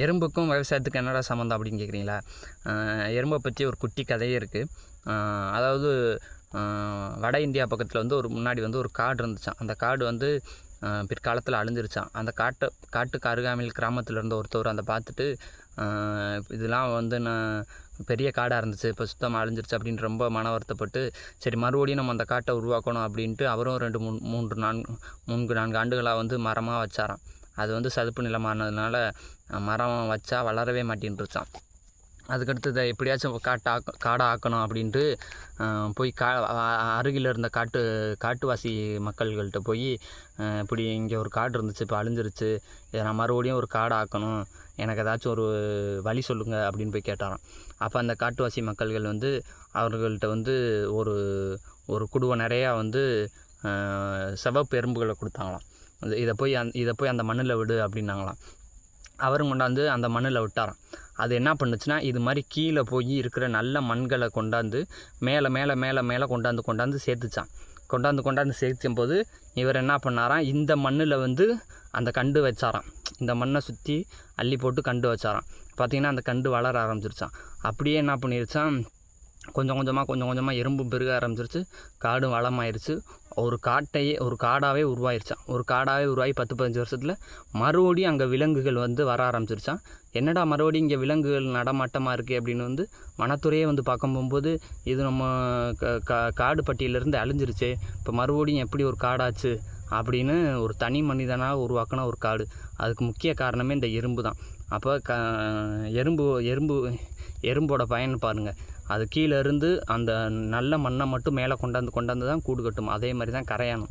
எறும்புக்கும் விவசாயத்துக்கும் என்னடா சம்மந்தம் அப்படின்னு கேட்குறீங்களா? எறும்பை பற்றி ஒரு குட்டி கதையே இருக்குது. அதாவது வட இந்தியா பக்கத்தில் வந்து முன்னாடி வந்து ஒரு காடு இருந்துச்சான். அந்த காடு வந்து பிற்காலத்தில் அழிஞ்சிருச்சான். அந்த காட்டுக்கு அருகாமையில் கிராமத்தில் இருந்த ஒருத்தவர் அதை பார்த்துட்டு, இதெல்லாம் வந்து நான் பெரிய காடாக இருந்துச்சு, இப்போ சுத்தமாக அழிஞ்சிருச்சு அப்படின்னு ரொம்ப மன வருத்தப்பட்டு, சரி மறுபடியும் நம்ம அந்த காட்டை உருவாக்கணும் அப்படின்ட்டு அவரும் 4 ஆண்டுகளாக வந்து மரமாக வச்சாராம். அது வந்து சதுப்பு நிலமானதுனால மரம் வச்சா வளரவே மாட்டேன்ருச்சான். அதுக்கடுத்து எப்படியாச்சும் காடாக ஆக்கணும் அப்படின்ட்டு போய் அருகில் இருந்த காட்டுவாசி மக்கள்கள்கிட்ட போய், இப்படி இங்கே ஒரு காடு இருந்துச்சு, இப்போ அழிஞ்சிருச்சு, இதை நான் மறுபடியும் ஒரு காடாக ஆக்கணும், எனக்கு ஏதாச்சும் ஒரு வழி சொல்லுங்கள் அப்படின்னு போய் கேட்டாராம். அப்போ அந்த காட்டுவாசி மக்கள்கள் வந்து அவர்கள்ட்ட வந்து ஒரு குடுவை நிறையா வந்து சிவப்பு எறும்புகளை கொடுத்தாங்களாம். இதை போய் அந்த மண்ணில் விடு அப்படின்னாங்களாம். அவரும் கொண்டாந்து அந்த மண்ணில் விட்டாராம். அது என்ன பண்ணுச்சுன்னா, இது மாதிரி கீழே போய் இருக்கிற நல்ல மண்களை கொண்டாந்து மேலே மேலே மேலே மேலே கொண்டாந்து சேர்த்துச்சான். கொண்டாந்து சேர்த்தும் போது இவர் என்ன பண்ணாராம், இந்த மண்ணில் வந்து அந்த கண்டு வச்சாராம். இந்த மண்ணை சுற்றி அள்ளி போட்டு கண்டு வச்சாராம். பார்த்திங்கன்னா அந்த கண்டு வளர ஆரம்பிச்சிருச்சான். அப்படியே என்ன பண்ணிருச்சான், கொஞ்சம் கொஞ்சமாக எறும்பும் பெருக ஆரம்பிச்சிருச்சு, காடும் வளமாயிருச்சு. ஒரு காடாகவே உருவாயிருச்சான். ஒரு காடாகவே உருவாகி 10-15 வருஷத்தில் மறுபடியும் அங்கே விலங்குகள் வந்து வர ஆரம்பிச்சிருச்சான். என்னடா மறுபடியும் இங்கே விலங்குகள் நடமாட்டமாக இருக்குது அப்படின்னு வந்து வனத்துறையே வந்து பார்க்க போகும்போது, இது நம்ம காடு பட்டியலிருந்து அழிஞ்சிருச்சு, இப்போ மறுபடியும் எப்படி ஒரு காடாச்சு அப்படின்னு ஒரு தனி மனிதனாக உருவாக்கின ஒரு காடு. அதுக்கு முக்கிய காரணமே இந்த எறும்பு தான். அப்போ எறும்போட பயன் பாருங்கள். அது கீழே இருந்து அந்த நல்ல மண்ணை மட்டும் மேலே கொண்டாந்து தான் கூடு கட்டும். அதே மாதிரி தான் கரையானும்.